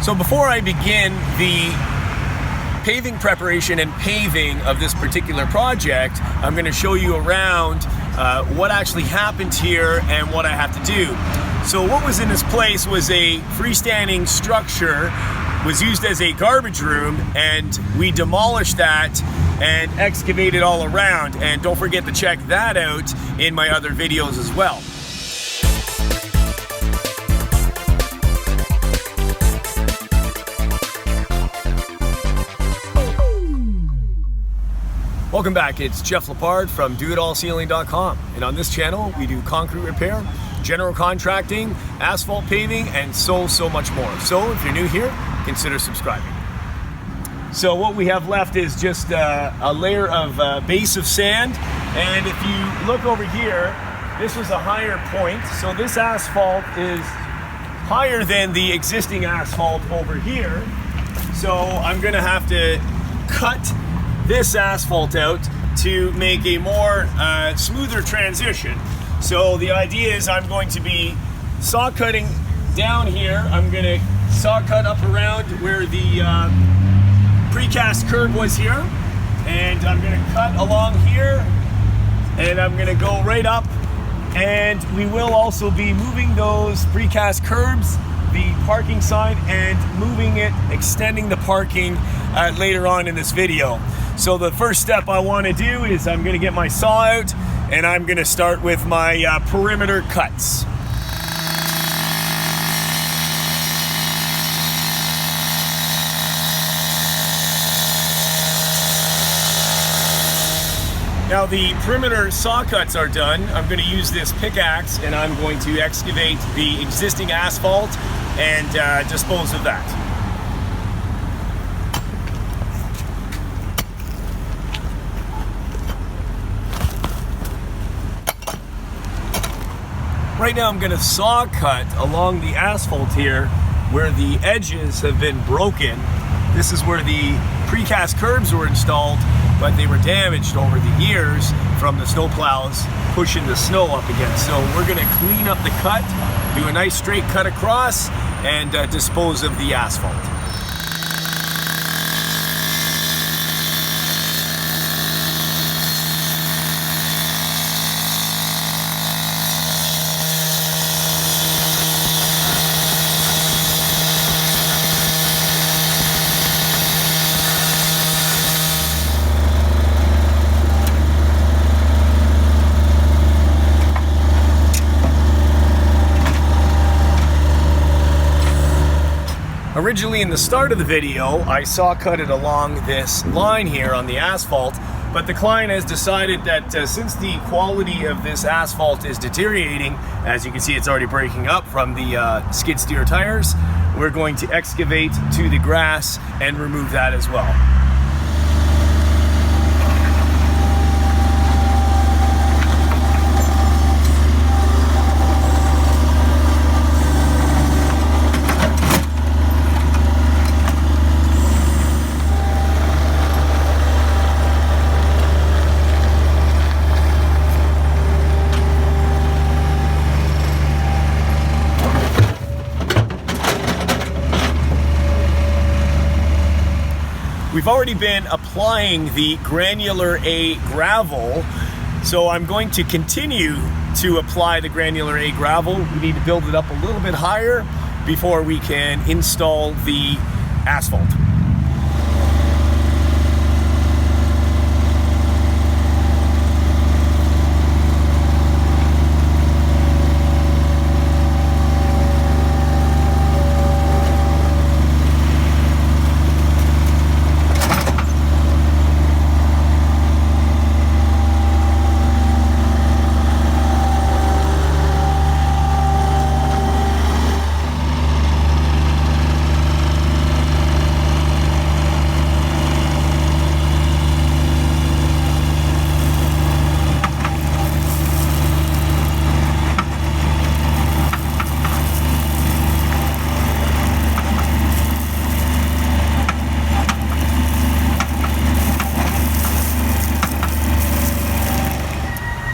So before I begin the paving preparation and paving of this particular project, I'm going to show you around what actually happened here and what I have to do. So what was in this place was a freestanding structure, was used as a garbage room, and we demolished that and excavated all around. And don't forget to check that out in my other videos as well. Welcome back, it's Jeff Lepard from doitallceiling.com, and on this channel we do concrete repair, general contracting, asphalt paving, and so much more. So if you're new here, consider subscribing. So what we have left is just a layer of base of sand, and if you look over here, this was a higher point, so this asphalt is higher than the existing asphalt over here. So I'm going to have to cut this asphalt out to make a more smoother transition. So the idea is I'm going to be saw cutting down here. I'm going to saw cut up around where the precast curb was here, and I'm going to cut along here, and I'm going to go right up, and we will also be moving those precast curbs, the parking sign, and moving it, extending the parking later on in this video. So the first step I want to do is I'm going to get my saw out, and I'm going to start with my perimeter cuts. Now the perimeter saw cuts are done. I'm going to use this pickaxe, and I'm going to excavate the existing asphalt and dispose of that. Right now I'm going to saw cut along the asphalt here where the edges have been broken. This is where the precast curbs were installed, but they were damaged over the years from the snow plows pushing the snow up again. So we're going to clean up the cut, do a nice straight cut across, and dispose of the asphalt. Originally in the start of the video, I saw cut it along this line here on the asphalt, but the client has decided that since the quality of this asphalt is deteriorating, as you can see it's already breaking up from the skid steer tires, we're going to excavate to the grass and remove that as well. We've already been applying the granular A gravel, so I'm going to continue to apply the granular A gravel. We need to build it up a little bit higher before we can install the asphalt.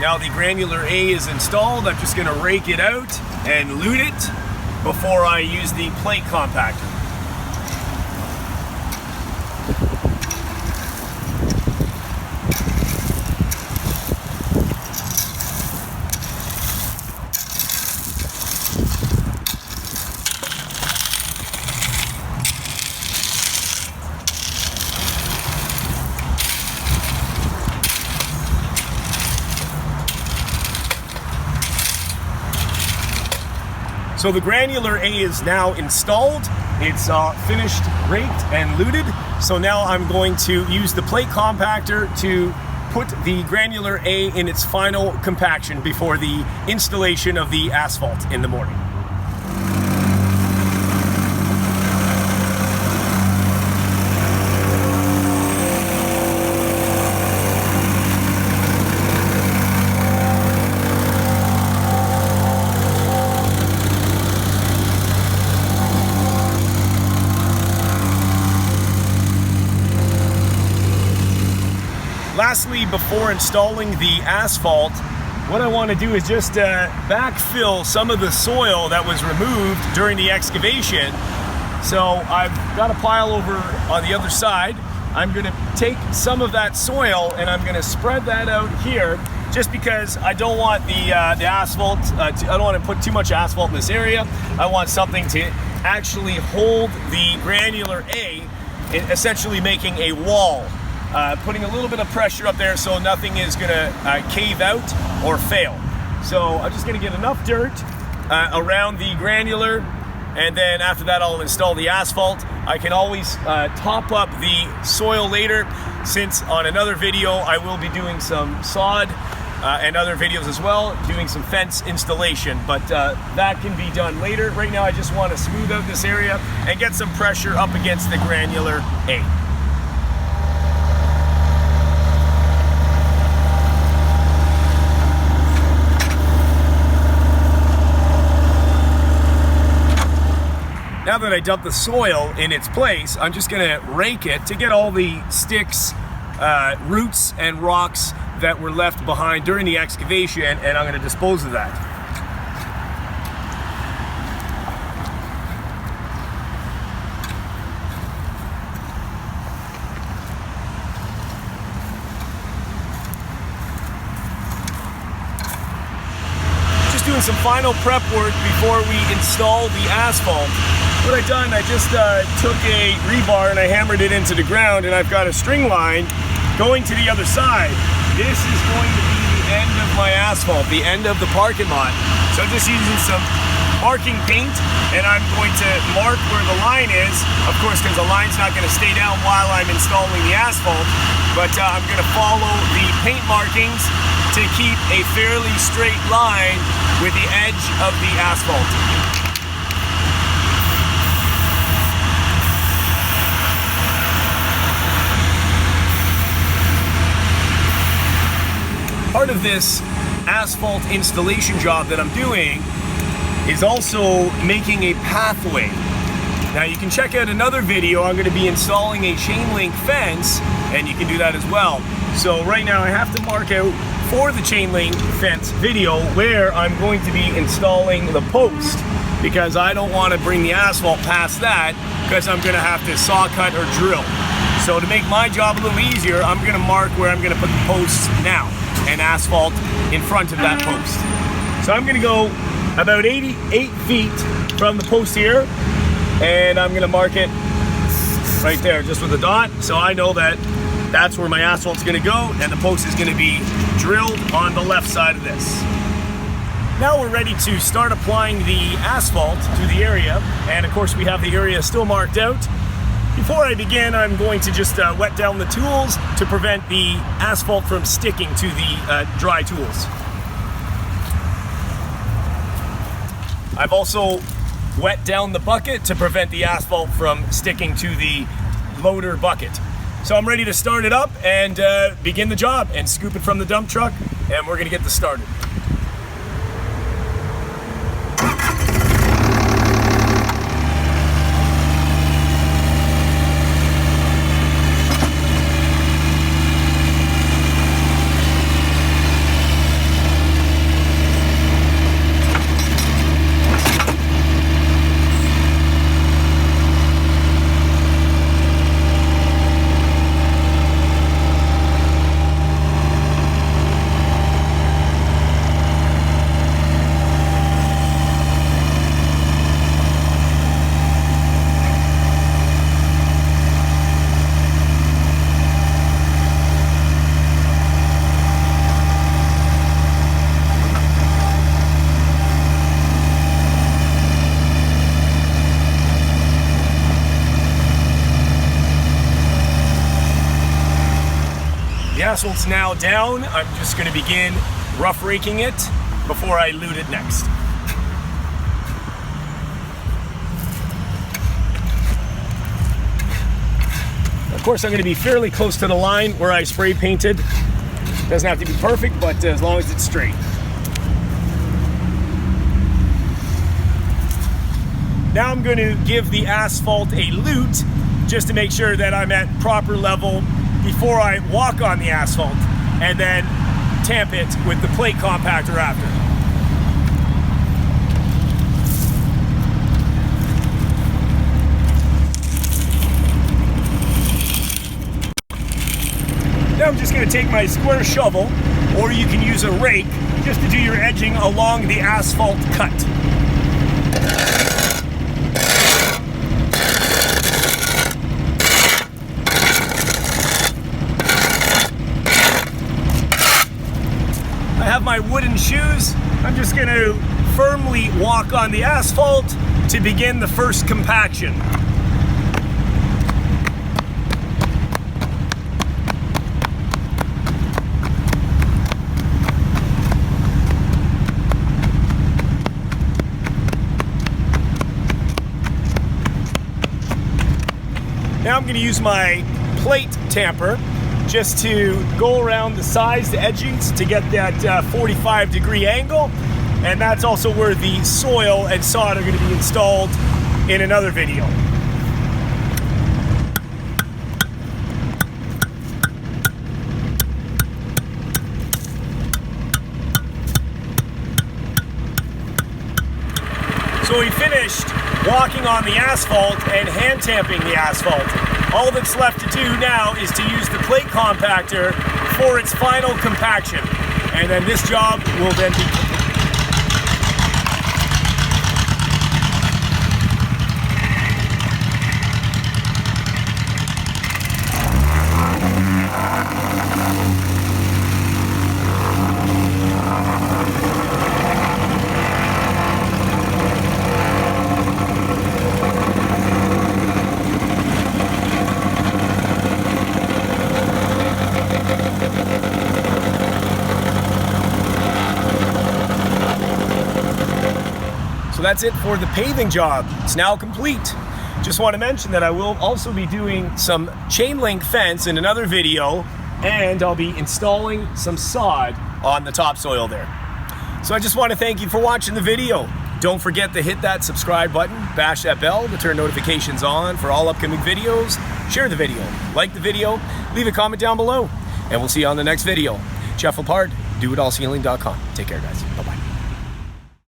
Now the granular A is installed. I'm just going to rake it out and lute it before I use the plate compactor. So the granular A is now installed. It's finished, raked, and luted. So now I'm going to use the plate compactor to put the granular A in its final compaction before the installation of the asphalt in the morning. Lastly, before installing the asphalt, what I want to do is just backfill some of the soil that was removed during the excavation. So I've got a pile over on the other side. I'm going to take some of that soil and I'm going to spread that out here, just because I don't want the asphalt, I don't want to put too much asphalt in this area. I want something to actually hold the granular A, essentially making a wall. Putting a little bit of pressure up there so nothing is going to cave out or fail. So I'm just going to get enough dirt around the granular, and then after that I'll install the asphalt. I can always top up the soil later, since on another video I will be doing some sod and other videos as well, doing some fence installation, but that can be done later. Right now I just want to smooth out this area and get some pressure up against the granular A. Now that I dump the soil in its place, I'm just gonna rake it to get all the sticks, roots, and rocks that were left behind during the excavation, and I'm gonna dispose of that. Just doing some final prep work before we install the asphalt. What I've done, I just took a rebar and I hammered it into the ground, and I've got a string line going to the other side. This is going to be the end of my asphalt, the end of the parking lot. So I'm just using some marking paint, and I'm going to mark where the line is, of course, because the line's not going to stay down while I'm installing the asphalt, but I'm going to follow the paint markings to keep a fairly straight line with the edge of the asphalt. Part of this asphalt installation job that I'm doing is also making a pathway. Now you can check out another video. I'm going to be installing a chain link fence, and you can do that as well. So right now I have to mark out for the chain link fence video where I'm going to be installing the post, because I don't want to bring the asphalt past that, because I'm going to have to saw cut or drill. So to make my job a little easier, I'm going to mark where I'm going to put the posts now, and asphalt in front of that post. So I'm going to go about 88 feet from the post here, and I'm going to mark it right there just with a dot, so I know that that's where my asphalt's going to go, and the post is going to be drilled on the left side of this. Now we're ready to start applying the asphalt to the area, and of course we have the area still marked out. Before I begin, I'm going to just wet down the tools to prevent the asphalt from sticking to the dry tools. I've also wet down the bucket to prevent the asphalt from sticking to the loader bucket. So I'm ready to start it up and begin the job and scoop it from the dump truck, and we're gonna get this started. asphalt's now down. I'm just going to begin rough raking it before I lute it next. Of course, I'm going to be fairly close to the line where I spray painted. Doesn't have to be perfect, but as long as it's straight. Now I'm going to give the asphalt a lute just to make sure that I'm at proper level before I walk on the asphalt, and then tamp it with the plate compactor after. Now I'm just going to take my square shovel, or you can use a rake, just to do your edging along the asphalt cut. I have my wooden shoes. I'm just going to firmly walk on the asphalt to begin the first compaction. Now I'm going to use my plate tamper just to go around the sides, the edgings, to get that 45-degree angle. And that's also where the soil and sod are going to be installed in another video. So we finished walking on the asphalt and hand tamping the asphalt. All that's left to do now is to use the plate compactor for its final compaction. And then this job will then be complete. So that's it for the paving job. It's now complete. Just want to mention that I will also be doing some chain link fence in another video, and I'll be installing some sod on the topsoil there. So I just want to thank you for watching the video. Don't forget to hit that subscribe button, bash that bell to turn notifications on for all upcoming videos. Share the video, like the video, leave a comment down below, and we'll see you on the next video. Jeff Lepard, doitallsealing.com. Take care, guys. Bye-bye.